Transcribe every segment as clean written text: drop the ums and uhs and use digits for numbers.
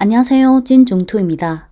안녕하세요. 찐중투입니다.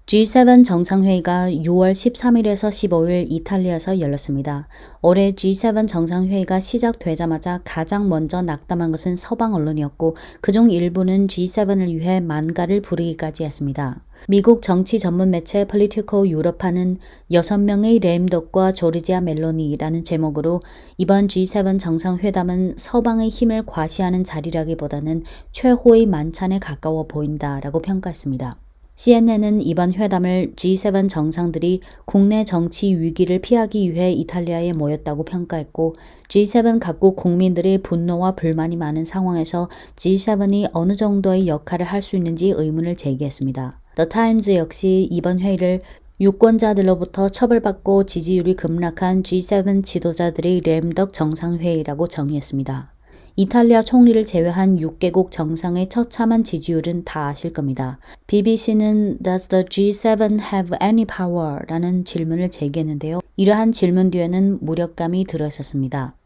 G7 정상회의가 6월 13일에서 15일 이탈리아에서 열렸습니다. 올해 G7 정상회의가 시작되자마자 가장 먼저 낙담한 것은 서방 언론이었고 그중 일부는 G7을 위해 만가를 부르기까지 했습니다. 미국 정치 전문 매체 폴리티코 유럽파는 6명의 레임덕과 조르지아 멜로니라는 제목으로 이번 G7 정상회담은 서방의 힘을 과시하는 자리라기보다는 최후의 만찬에 가까워 보인다라고 평가했습니다. CNN은 이번 회담을 G7 정상들이 국내 정치 위기를 피하기 위해 이탈리아에 모였다고 평가했고 G7 각국 국민들의 분노와 불만이 많은 상황에서 G7이 어느 정도의 역할을 할 수 있는지 의문을 제기했습니다. The Times 역시 이번 회의를 유권자들로부터 처벌받고 지지율이 급락한 G7 지도자들의 램덕 정상회의라고 정의했습니다. 이탈리아 총리를 제외한 6개국 정상의 처참한 지지율은 다 아실 겁니다. BBC는 Does the G7 have any power? 라는 질문을 제기했는데요. 이러한 질문 뒤에는 무력감이 들어있었습니다.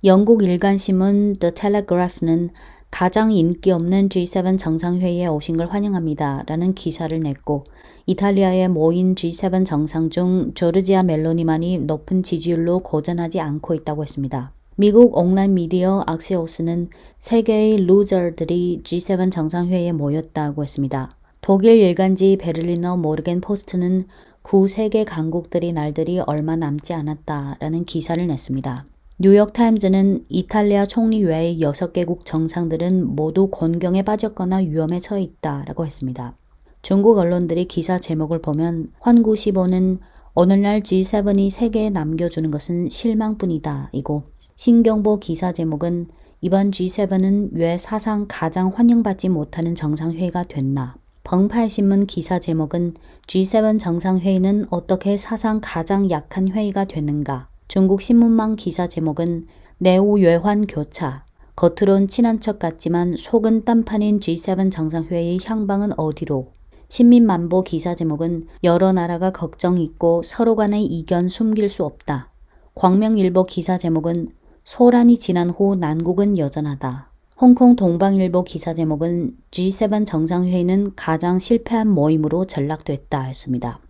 영국 일간신문 The Telegraph는 가장 인기 없는 G7 정상회의에 오신 걸 환영합니다. 라는 기사를 냈고 이탈리아에 모인 G7 정상 중 조르지아 멜로니만이 높은 지지율로 고전하지 않고 있다고 했습니다. 미국 온라인 미디어 악시오스는 세계의 루저들이 G7 정상회의에 모였다고 했습니다. 독일 일간지 베를리너 모르겐 포스트는 구세계 강국들이 날들이 얼마 남지 않았다라는 기사를 냈습니다. 뉴욕타임즈는 이탈리아 총리 외의 6개국 정상들은 모두 곤경에 빠졌거나 위험에 처해 있다라고 했습니다. 중국 언론들이 기사 제목을 보면 환구시보는 오늘날 G7이 세계에 남겨주는 것은 실망뿐이다 이고 신경보 기사 제목은 이번 G7은 왜 사상 가장 환영받지 못하는 정상회의가 됐나? 벙파이신문 기사 제목은 G7 정상회의는 어떻게 사상 가장 약한 회의가 됐는가? 중국 신문망 기사 제목은 내우외환 교차. 겉으론 친한 척 같지만 속은 딴판인 G7 정상회의의 향방은 어디로? 신민만보 기사 제목은 여러 나라가 걱정 있고 서로 간의 이견 숨길 수 없다. 광명일보 기사 제목은 소란이 지난 후 난국은 여전하다. 홍콩 동방일보 기사 제목은 G7 정상회의는 가장 실패한 모임으로 전락됐다 했습니다.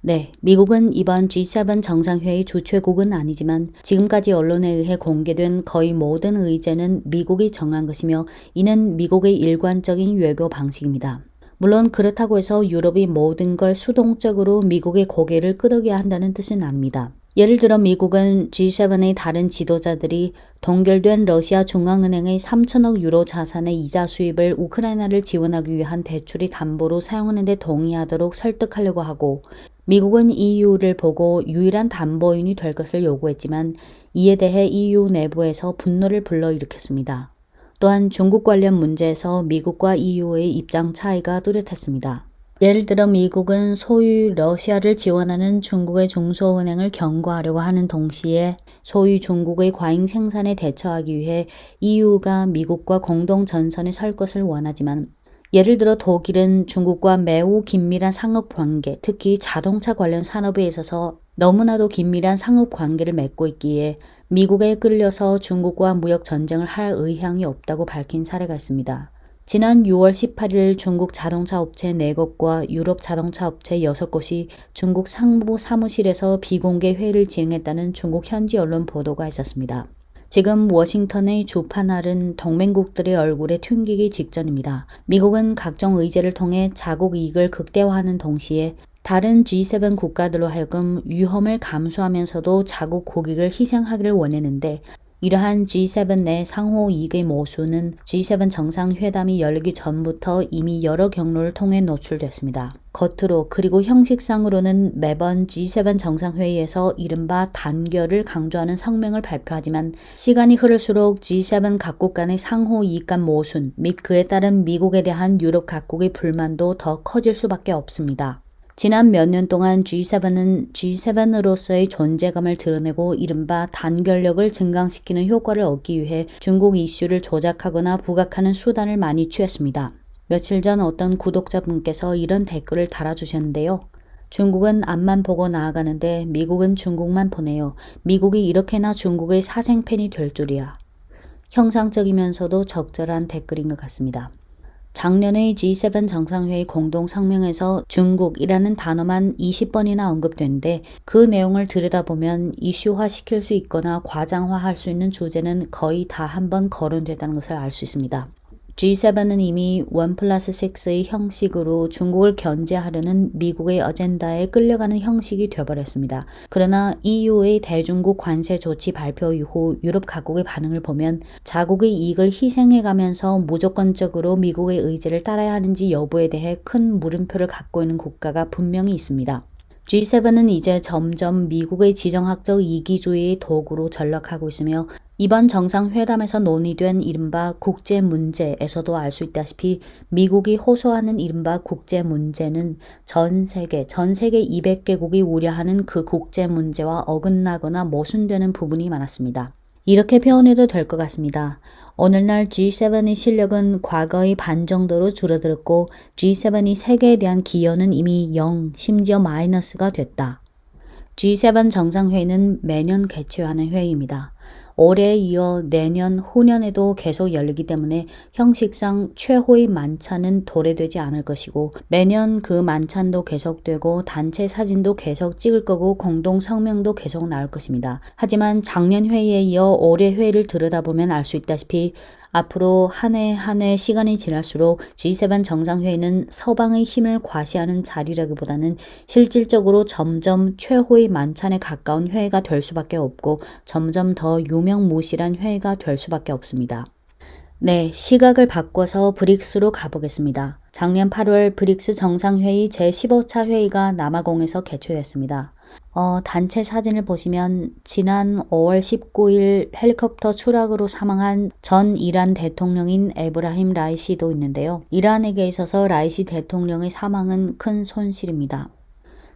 네, 미국은 이번 G7 정상회의 주최국은 아니지만 지금까지 언론에 의해 공개된 거의 모든 의제는 미국이 정한 것이며 이는 미국의 일관적인 외교 방식입니다. 물론 그렇다고 해서 유럽이 모든 걸 수동적으로 미국의 고개를 끄덕여야 한다는 뜻은 아닙니다. 예를 들어 미국은 G7의 다른 지도자들이 동결된 러시아 중앙은행의 3천억 유로 자산의 이자 수입을 우크라이나를 지원하기 위한 대출의 담보로 사용하는 데 동의하도록 설득하려고 하고 미국은 EU를 보고 유일한 담보인이 될 것을 요구했지만 이에 대해 EU 내부에서 분노를 불러일으켰습니다. 또한 중국 관련 문제에서 미국과 EU의 입장 차이가 뚜렷했습니다. 예를 들어 미국은 소위 러시아를 지원하는 중국의 중소은행을 경고하려고 하는 동시에 소위 중국의 과잉 생산에 대처하기 위해 EU가 미국과 공동 전선에 설 것을 원하지만 예를 들어 독일은 중국과 매우 긴밀한 상업 관계, 특히 자동차 관련 산업에 있어서 너무나도 긴밀한 상업 관계를 맺고 있기에 미국에 끌려서 중국과 무역 전쟁을 할 의향이 없다고 밝힌 사례가 있습니다. 지난 6월 18일 중국 자동차 업체 4곳과 유럽 자동차 업체 6곳이 중국 상무 사무실에서 비공개 회의를 진행했다는 중국 현지 언론 보도가 있었습니다. 지금 워싱턴의 주판알은 동맹국들의 얼굴에 튕기기 직전입니다. 미국은 각종 의제를 통해 자국 이익을 극대화하는 동시에 다른 G7 국가들로 하여금 위험을 감수하면서도 자국 국익을 희생하기를 원했는데 이러한 G7 내 상호 이익의 모순은 G7 정상회담이 열리기 전부터 이미 여러 경로를 통해 노출됐습니다. 겉으로 그리고 형식상으로는 매번 G7 정상회의에서 이른바 단결을 강조하는 성명을 발표하지만 시간이 흐를수록 G7 각국 간의 상호 이익 간 모순 및 그에 따른 미국에 대한 유럽 각국의 불만도 더 커질 수밖에 없습니다. 지난 몇 년 동안 G7은 G7으로서의 존재감을 드러내고 이른바 단결력을 증강시키는 효과를 얻기 위해 중국 이슈를 조작하거나 부각하는 수단을 많이 취했습니다. 며칠 전 어떤 구독자분께서 이런 댓글을 달아주셨는데요. 중국은 앞만 보고 나아가는데 미국은 중국만 보네요. 미국이 이렇게나 중국의 사생팬이 될 줄이야. 형상적이면서도 적절한 댓글인 것 같습니다. 작년의 G7 정상회의 공동 성명에서 중국이라는 단어만 20번이나 언급되는데 그 내용을 들여다보면 이슈화시킬 수 있거나 과장화할 수 있는 주제는 거의 다 한번 거론됐다는 것을 알 수 있습니다. G7은 이미 1+6의 형식으로 중국을 견제하려는 미국의 어젠다에 끌려가는 형식이 되어버렸습니다. 그러나 EU의 대중국 관세 조치 발표 이후 유럽 각국의 반응을 보면 자국의 이익을 희생해가면서 무조건적으로 미국의 의지를 따라야 하는지 여부에 대해 큰 물음표를 갖고 있는 국가가 분명히 있습니다. G7은 이제 점점 미국의 지정학적 이기주의의 도구로 전락하고 있으며 이번 정상회담에서 논의된 이른바 국제 문제에서도 알 수 있다시피 미국이 호소하는 이른바 국제 문제는 전 세계 200개국이 우려하는 그 국제 문제와 어긋나거나 모순되는 부분이 많았습니다. 이렇게 표현해도 될 것 같습니다. 오늘날 G7의 실력은 과거의 반 정도로 줄어들었고 G7이 세계에 대한 기여는 이미 0, 심지어 마이너스가 됐다. G7 정상회의는 매년 개최하는 회의입니다. 올해에 이어 내년, 후년에도 계속 열리기 때문에 형식상 최후의 만찬은 도래되지 않을 것이고 매년 그 만찬도 계속되고 단체 사진도 계속 찍을 거고 공동 성명도 계속 나올 것입니다. 하지만 작년 회의에 이어 올해 회의를 들여다보면 알 수 있다시피 앞으로 한 해 한 해 시간이 지날수록 G7 정상회의는 서방의 힘을 과시하는 자리라기보다는 실질적으로 점점 최후의 만찬에 가까운 회의가 될 수밖에 없고 점점 더 유명무실한 회의가 될 수밖에 없습니다. 네, 시각을 바꿔서 브릭스로 가보겠습니다. 작년 8월 브릭스 정상회의 제15차 회의가 남아공에서 개최됐습니다. 단체 사진을 보시면 지난 5월 19일 헬리콥터 추락으로 사망한 전 이란 대통령인 에브라힘 라이시도 있는데요. 이란에게 있어서 라이시 대통령의 사망은 큰 손실입니다.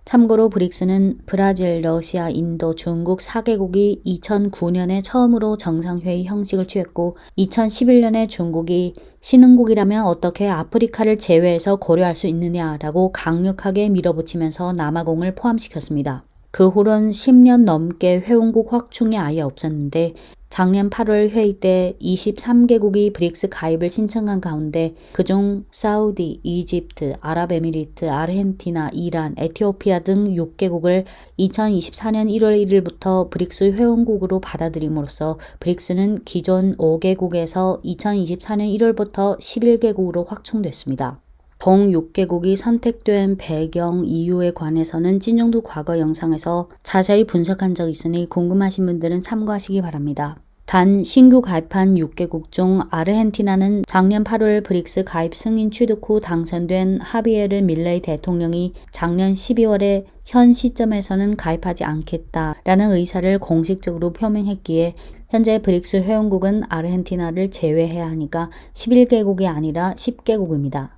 참고로 브릭스는 브라질, 러시아, 인도, 중국 4개국이 2009년에 처음으로 정상회의 형식을 취했고 2011년에 중국이 신흥국이라면 어떻게 아프리카를 제외해서 고려할 수 있느냐라고 강력하게 밀어붙이면서 남아공을 포함시켰습니다. 그 후론 10년 넘게 회원국 확충이 아예 없었는데 작년 8월 회의 때 23개국이 브릭스 가입을 신청한 가운데 그중 사우디, 이집트, 아랍에미리트, 아르헨티나, 이란, 에티오피아 등 6개국을 2024년 1월 1일부터 브릭스 회원국으로 받아들임으로써 브릭스는 기존 5개국에서 2024년 1월부터 11개국으로 확충됐습니다. 동 6개국이 선택된 배경 이유에 관해서는 찐용두 과거 영상에서 자세히 분석한 적이 있으니 궁금하신 분들은 참고하시기 바랍니다. 단 신규 가입한 6개국 중 아르헨티나는 작년 8월 브릭스 가입 승인 취득 후 당선된 하비에르 밀레이 대통령이 작년 12월에 현 시점에서는 가입하지 않겠다라는 의사를 공식적으로 표명했기에 현재 브릭스 회원국은 아르헨티나를 제외해야 하니까 11개국이 아니라 10개국입니다.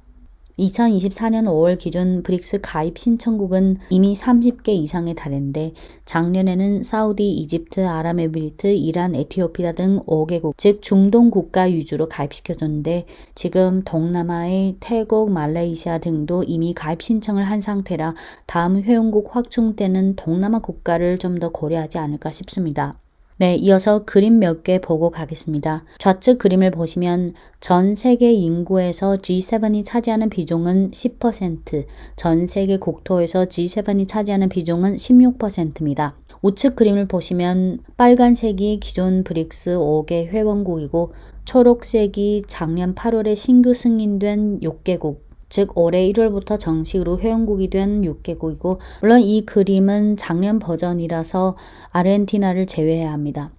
2024년 5월 기준 브릭스 가입 신청국은 이미 30개 이상에 달했는데 작년에는 사우디, 이집트, 아랍에미리트, 이란, 에티오피아 등 5개국, 즉 중동 국가 위주로 가입시켜줬는데 지금 동남아의 태국, 말레이시아 등도 이미 가입 신청을 한 상태라 다음 회원국 확충 때는 동남아 국가를 좀 더 고려하지 않을까 싶습니다. 네, 이어서 그림 몇 개 보고 가겠습니다. 좌측 그림을 보시면 전 세계 인구에서 G7이 차지하는 비중은 10%, 전 세계 국토에서 G7이 차지하는 비중은 16%입니다. 우측 그림을 보시면 빨간색이 기존 브릭스 5개 회원국이고 초록색이 작년 8월에 신규 승인된 6개국, 즉 올해 1월부터 정식으로 회원국이 된 6개국이고 물론 이 그림은 작년 버전이라서 아르헨티나를 제외해야 합니다.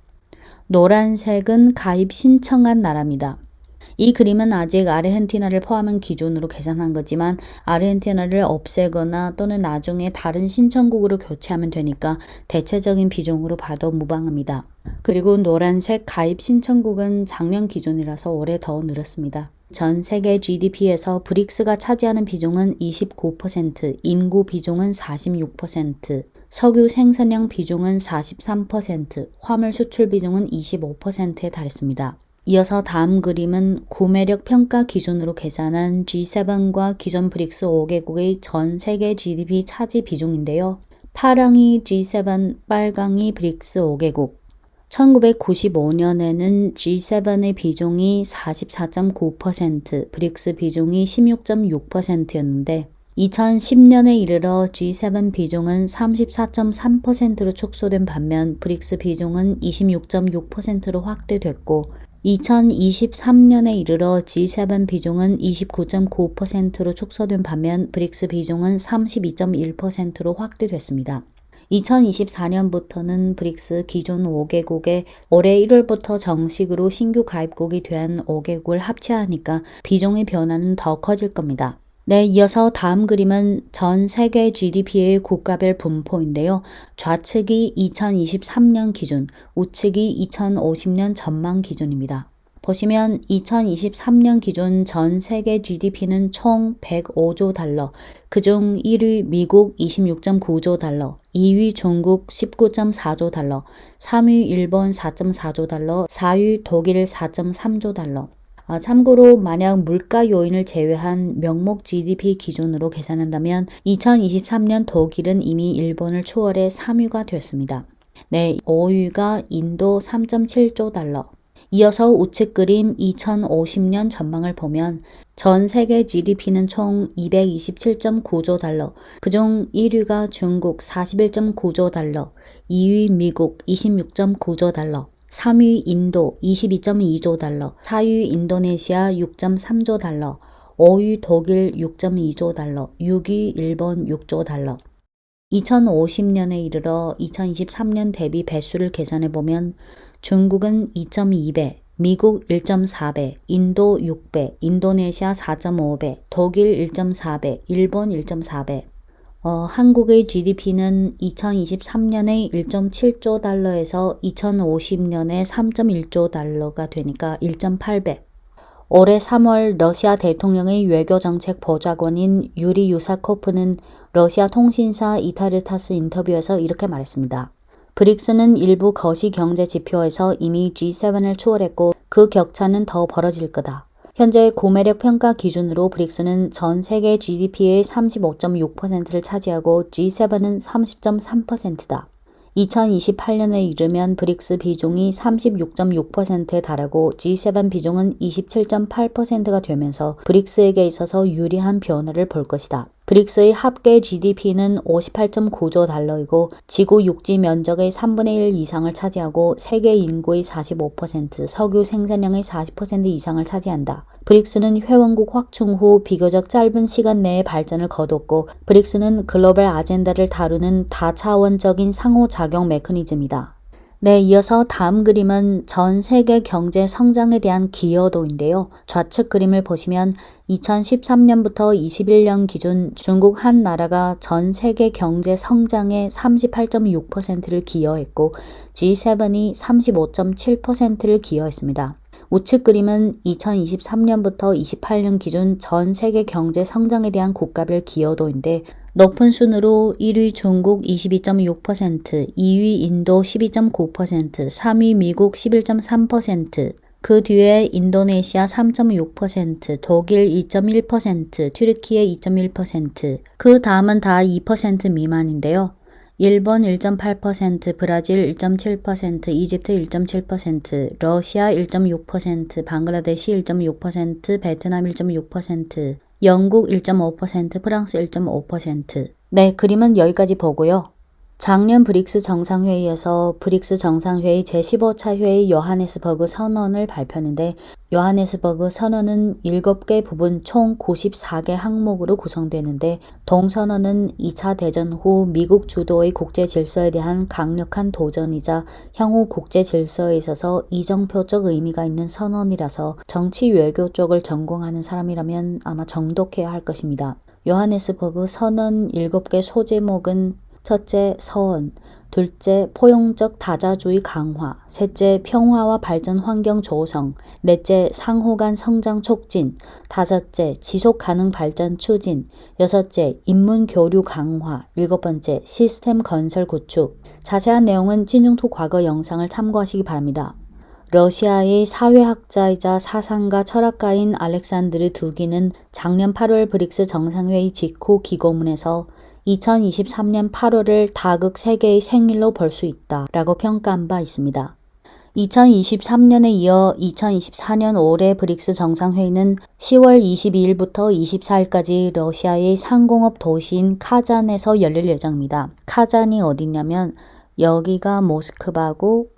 노란색은 가입 신청한 나라입니다. 이 그림은 아직 아르헨티나를 포함한 기준으로 계산한 거지만 아르헨티나를 없애거나 또는 나중에 다른 신청국으로 교체하면 되니까 대체적인 비중으로 봐도 무방합니다. 그리고 노란색 가입 신청국은 작년 기준이라서 올해 더 늘었습니다. 전 세계 GDP에서 브릭스가 차지하는 비중은 29%, 인구 비중은 46%, 석유 생산량 비중은 43%, 화물 수출 비중은 25%에 달했습니다. 이어서 다음 그림은 구매력 평가 기준으로 계산한 G7과 기존 브릭스 5개국의 전 세계 GDP 차지 비중인데요. 파랑이 G7, 빨강이 브릭스 5개국. 1995년에는 G7의 비중이 44.9%, 브릭스 비중이 16.6%였는데 2010년에 이르러 G7 비중은 34.3%로 축소된 반면 브릭스 비중은 26.6%로 확대됐고 2023년에 이르러 G7 비중은 29.9%로 축소된 반면 브릭스 비중은 32.1%로 확대됐습니다. 2024년부터는 브릭스 기존 5개국에 올해 1월부터 정식으로 신규 가입국이 된 5개국을 합치하니까 비중의 변화는 더 커질 겁니다. 네, 이어서 다음 그림은 전 세계 GDP의 국가별 분포인데요. 좌측이 2023년 기준, 우측이 2050년 전망 기준입니다. 보시면 2023년 기준 전 세계 GDP는 총 105조 달러, 그중 1위 미국 26.9조 달러, 2위 중국 19.4조 달러, 3위 일본 4.4조 달러, 4위 독일 4.3조 달러. 참고로 만약 물가 요인을 제외한 명목 GDP 기준으로 계산한다면 2023년 독일은 이미 일본을 추월해 3위가 됐습니다. 네, 5위가 인도 3.7조 달러. 이어서 우측 그림 2050년 전망을 보면 전 세계 GDP는 총 227.9조 달러, 그중 1위가 중국 41.9조 달러, 2위 미국 26.9조 달러, 3위 인도 22.2조 달러, 4위 인도네시아 6.3조 달러, 5위 독일 6.2조 달러, 6위 일본 6조 달러. 2050년에 이르러 2023년 대비 배수를 계산해보면 중국은 2.2배, 미국 1.4배, 인도 6배, 인도네시아 4.5배, 독일 1.4배, 일본 1.4배. 한국의 GDP는 2023년에 1.7조 달러에서 2050년에 3.1조 달러가 되니까 1.8배. 올해 3월 러시아 대통령의 외교정책 보좌관인 유리 유사코프는 러시아 통신사 이타르타스 인터뷰에서 이렇게 말했습니다. 브릭스는 일부 거시 경제 지표에서 이미 G7을 추월했고 그 격차는 더 벌어질 거다. 현재 구매력 평가 기준으로 브릭스는 전 세계 GDP의 35.6%를 차지하고 G7은 30.3%다. 2028년에 이르면 브릭스 비중이 36.6%에 달하고 G7 비중은 27.8%가 되면서 브릭스에게 있어서 유리한 변화를 볼 것이다. 브릭스의 합계 GDP는 58.9조 달러이고 지구 육지 면적의 3분의 1 이상을 차지하고 세계 인구의 45%, 석유 생산량의 40% 이상을 차지한다. 브릭스는 회원국 확충 후 비교적 짧은 시간 내에 발전을 거뒀고 브릭스는 글로벌 아젠다를 다루는 다차원적인 상호작용 메커니즘이다. 네, 이어서 다음 그림은 전 세계 경제 성장에 대한 기여도인데요. 좌측 그림을 보시면 2013년부터 21년 기준 중국 한 나라가 전 세계 경제 성장의 38.6%를 기여했고 G7이 35.7%를 기여했습니다. 우측 그림은 2023년부터 28년 기준 전 세계 경제 성장에 대한 국가별 기여도인데 높은 순으로 1위 중국 22.6%, 2위 인도 12.9%, 3위 미국 11.3%, 그 뒤에 인도네시아 3.6%, 독일 2.1%, 튀르키예 2.1%, 그 다음은 다 2% 미만인데요. 일본 1.8%, 브라질 1.7%, 이집트 1.7%, 러시아 1.6%, 방글라데시 1.6%, 베트남 1.6%, 영국 1.5%, 프랑스 1.5%. 네, 그림은 여기까지 보고요. 작년 브릭스 정상회의에서 브릭스 정상회의 제15차 회의 요하네스버그 선언을 발표했는데 요하네스버그 선언은 7개 부분 총 94개 항목으로 구성되는데 동선언은 2차 대전 후 미국 주도의 국제 질서에 대한 강력한 도전이자 향후 국제 질서에 있어서 이정표적 의미가 있는 선언이라서 정치 외교 쪽을 전공하는 사람이라면 아마 정독해야 할 것입니다. 요하네스버그 선언 7개 소제목은 첫째, 서원, 둘째, 포용적 다자주의 강화, 셋째, 평화와 발전 환경 조성, 넷째, 상호 간 성장 촉진, 다섯째, 지속 가능 발전 추진, 여섯째, 인문 교류 강화, 일곱 번째, 시스템 건설 구축. 자세한 내용은 찐중토 과거 영상을 참고하시기 바랍니다. 러시아의 사회학자이자 사상가 철학가인 알렉산드르 두기는 작년 8월 브릭스 정상회의 직후 기고문에서 2023년 8월을 다극 세계의 생일로 볼 수 있다 라고 평가한 바 있습니다. 2023년에 이어 2024년 올해 브릭스 정상회의는 10월 22일부터 24일까지 러시아의 상공업 도시인 카잔에서 열릴 예정입니다. 카잔이 어디냐면 여기가 모스크바고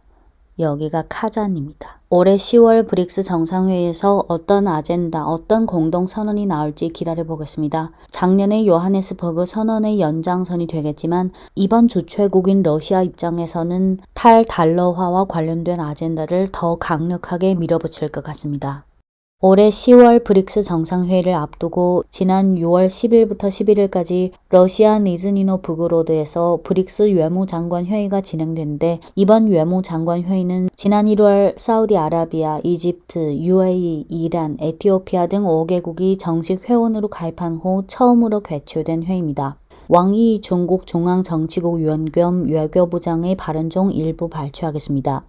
여기가 카잔입니다. 올해 10월 브릭스 정상회의에서 어떤 아젠다, 어떤 공동선언이 나올지 기다려보겠습니다. 작년의 요하네스버그 선언의 연장선이 되겠지만 이번 주최국인 러시아 입장에서는 탈달러화와 관련된 아젠다를 더 강력하게 밀어붙일 것 같습니다. 올해 10월 브릭스 정상회의를 앞두고 지난 6월 10일부터 11일까지 러시아 니즈니 노브고로드에서 브릭스 외무장관 회의가 진행됐는데 이번 외무장관 회의는 지난 1월 사우디아라비아, 이집트, UAE, 이란, 에티오피아 등 5개국이 정식 회원으로 가입한 후 처음으로 개최된 회의입니다. 왕이 중국 중앙정치국 위원 겸 외교부장의 발언 중 일부 발췌하겠습니다.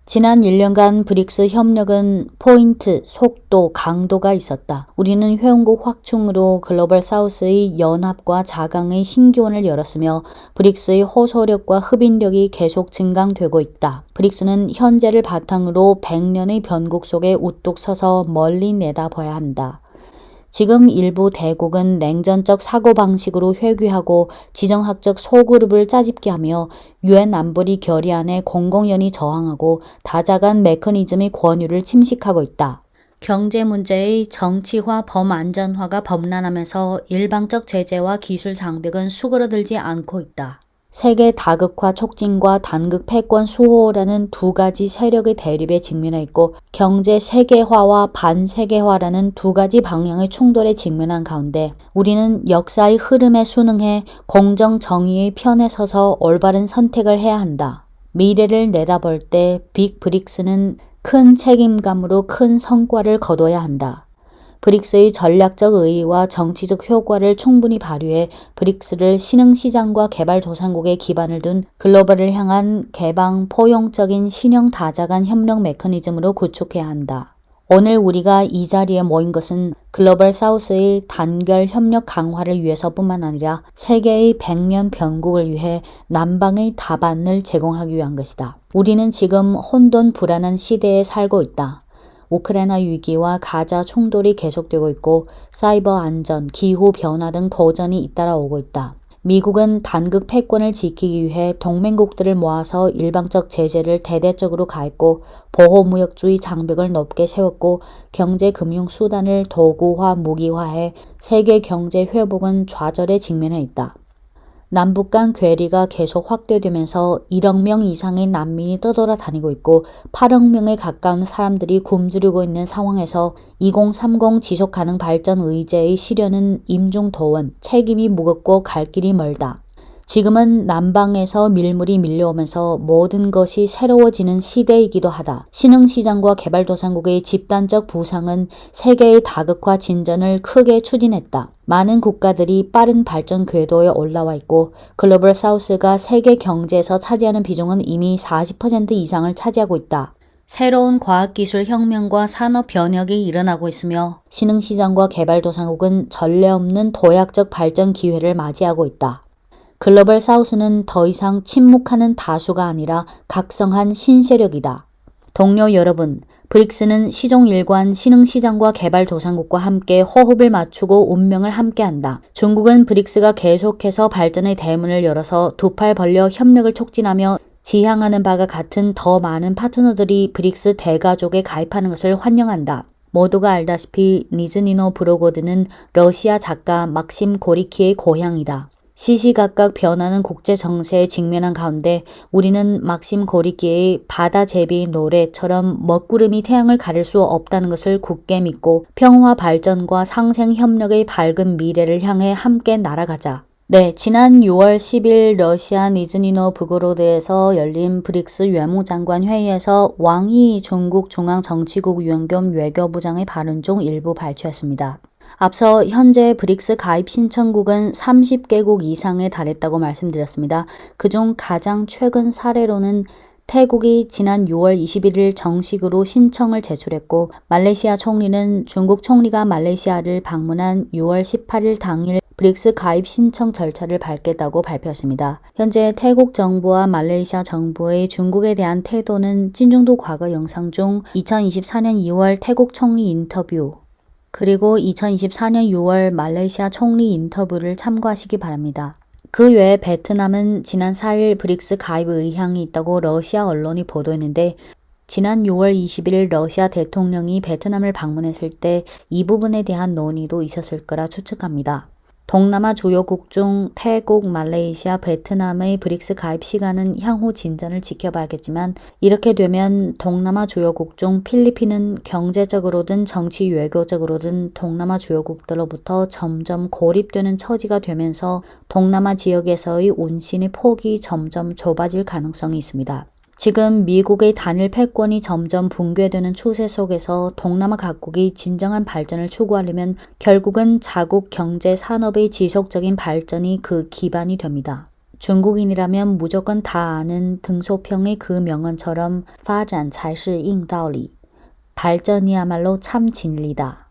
지난 1년간 브릭스 협력은 포인트, 속도, 강도가 있었다. 우리는 회원국 확충으로 글로벌 사우스의 연합과 자강의 신기원을 열었으며 브릭스의 호소력과 흡인력이 계속 증강되고 있다. 브릭스는 현재를 바탕으로 100년의 변국 속에 우뚝 서서 멀리 내다봐야 한다. 지금 일부 대국은 냉전적 사고방식으로 회귀하고 지정학적 소그룹을 짜집게 하며 유엔 안보리 결의안에 공공연히 저항하고 다자간 메커니즘의 권유를 침식하고 있다. 경제 문제의 정치화, 범안전화가 범람하면서 일방적 제재와 기술 장벽은 수그러들지 않고 있다. 세계 다극화 촉진과 단극 패권 수호라는 두 가지 세력의 대립에 직면해 있고 경제 세계화와 반세계화라는 두 가지 방향의 충돌에 직면한 가운데 우리는 역사의 흐름에 순응해 공정 정의의 편에 서서 올바른 선택을 해야 한다. 미래를 내다볼 때 빅 브릭스는 큰 책임감으로 큰 성과를 거둬야 한다. 브릭스의 전략적 의의와 정치적 효과를 충분히 발휘해 브릭스를 신흥시장과 개발도상국에 기반을 둔 글로벌을 향한 개방, 포용적인 신형 다자간 협력 메커니즘으로 구축해야 한다. 오늘 우리가 이 자리에 모인 것은 글로벌 사우스의 단결 협력 강화를 위해서뿐만 아니라 세계의 100년 변국을 위해 남방의 답안을 제공하기 위한 것이다. 우리는 지금 혼돈 불안한 시대에 살고 있다. 우크라이나 위기와 가자 충돌이 계속되고 있고 사이버 안전, 기후 변화 등 도전이 잇따라오고 있다. 미국은 단극 패권을 지키기 위해 동맹국들을 모아서 일방적 제재를 대대적으로 가했고 보호무역주의 장벽을 높게 세웠고 경제금융 수단을 도구화, 무기화해 세계 경제 회복은 좌절에 직면해 있다. 남북 간 괴리가 계속 확대되면서 1억 명 이상의 난민이 떠돌아다니고 있고 8억 명에 가까운 사람들이 굶주리고 있는 상황에서 2030 지속가능 발전 의제의 실현은 임중도원, 책임이 무겁고 갈 길이 멀다. 지금은 남방에서 밀물이 밀려오면서 모든 것이 새로워지는 시대이기도 하다. 신흥시장과 개발도상국의 집단적 부상은 세계의 다극화 진전을 크게 추진했다. 많은 국가들이 빠른 발전 궤도에 올라와 있고 글로벌 사우스가 세계 경제에서 차지하는 비중은 이미 40% 이상을 차지하고 있다. 새로운 과학기술 혁명과 산업 변혁이 일어나고 있으며 신흥시장과 개발도상국은 전례 없는 도약적 발전 기회를 맞이하고 있다. 글로벌 사우스는 더 이상 침묵하는 다수가 아니라 각성한 신세력이다. 동료 여러분, 브릭스는 시종일관 신흥시장과 개발도상국과 함께 호흡을 맞추고 운명을 함께한다. 중국은 브릭스가 계속해서 발전의 대문을 열어서 두 팔 벌려 협력을 촉진하며 지향하는 바가 같은 더 많은 파트너들이 브릭스 대가족에 가입하는 것을 환영한다. 모두가 알다시피 니즈니 노브고로드는 러시아 작가 막심 고리키의 고향이다. 시시각각 변하는 국제 정세에 직면한 가운데 우리는 막심 고리키의 바다 제비 노래처럼 먹구름이 태양을 가릴 수 없다는 것을 굳게 믿고 평화 발전과 상생 협력의 밝은 미래를 향해 함께 날아가자. 네, 지난 6월 10일 러시아 니즈니 노브고로드에서 열린 브릭스 외무장관 회의에서 왕이 중국 중앙정치국 위원 겸 외교부장의 발언 중 일부 발췌했습니다. 앞서 현재 브릭스 가입 신청국은 30개국 이상에 달했다고 말씀드렸습니다. 그중 가장 최근 사례로는 태국이 지난 6월 21일 정식으로 신청을 제출했고 말레이시아 총리는 중국 총리가 말레이시아를 방문한 6월 18일 당일 브릭스 가입 신청 절차를 밟겠다고 발표했습니다. 현재 태국 정부와 말레이시아 정부의 중국에 대한 태도는 찐중도 과거 영상 중 2024년 2월 태국 총리 인터뷰 그리고 2024년 6월 말레이시아 총리 인터뷰를 참고하시기 바랍니다. 그 외에 베트남은 지난 4일 브릭스 가입 의향이 있다고 러시아 언론이 보도했는데 지난 6월 21일 러시아 대통령이 베트남을 방문했을 때 이 부분에 대한 논의도 있었을 거라 추측합니다. 동남아 주요국 중 태국, 말레이시아, 베트남의 브릭스 가입 시간은 향후 진전을 지켜봐야겠지만 이렇게 되면 동남아 주요국 중 필리핀은 경제적으로든 정치 외교적으로든 동남아 주요국들로부터 점점 고립되는 처지가 되면서 동남아 지역에서의 운신의 폭이 점점 좁아질 가능성이 있습니다. 지금 미국의 단일 패권이 점점 붕괴되는 추세 속에서 동남아 각국이 진정한 발전을 추구하려면 결국은 자국 경제 산업의 지속적인 발전이 그 기반이 됩니다. 중국인이라면 무조건 다 아는 등소평의 그 명언처럼 发展才是硬道理. 발전이야말로 참 진리다.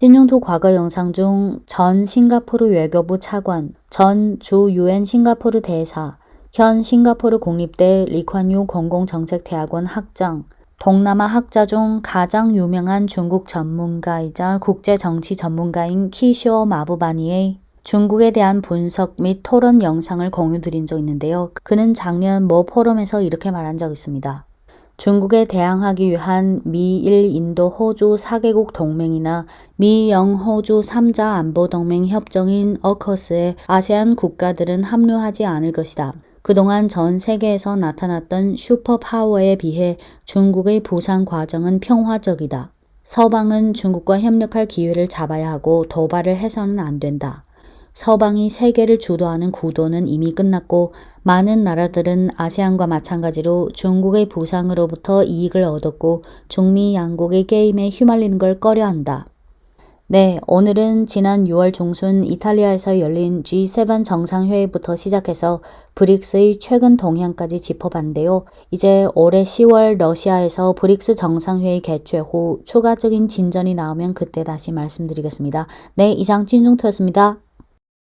찐중투 과거 영상 중 전 싱가포르 외교부 차관, 전 주 UN 싱가포르 대사, 현 싱가포르 국립대 리콴유 공공정책대학원 학장, 동남아 학자 중 가장 유명한 중국 전문가이자 국제정치 전문가인 키쇼 마부바니의 중국에 대한 분석 및 토론 영상을 공유드린 적 있는데요. 그는 작년 모 포럼에서 이렇게 말한 적 있습니다. 중국에 대항하기 위한 미일 인도 호주 4개국 동맹이나 미영 호주 3자 안보동맹 협정인 어커스에 아세안 국가들은 합류하지 않을 것이다. 그동안 전 세계에서 나타났던 슈퍼파워에 비해 중국의 부상 과정은 평화적이다. 서방은 중국과 협력할 기회를 잡아야 하고 도발을 해서는 안 된다. 서방이 세계를 주도하는 구도는 이미 끝났고 많은 나라들은 아세안과 마찬가지로 중국의 부상으로부터 이익을 얻었고 중미 양국의 게임에 휘말리는 걸 꺼려한다. 네, 오늘은 지난 6월 중순 이탈리아에서 열린 G7 정상회의부터 시작해서 브릭스의 최근 동향까지 짚어봤는데요. 이제 올해 10월 러시아에서 브릭스 정상회의 개최 후 추가적인 진전이 나오면 그때 다시 말씀드리겠습니다. 네, 이상 찐중투였습니다.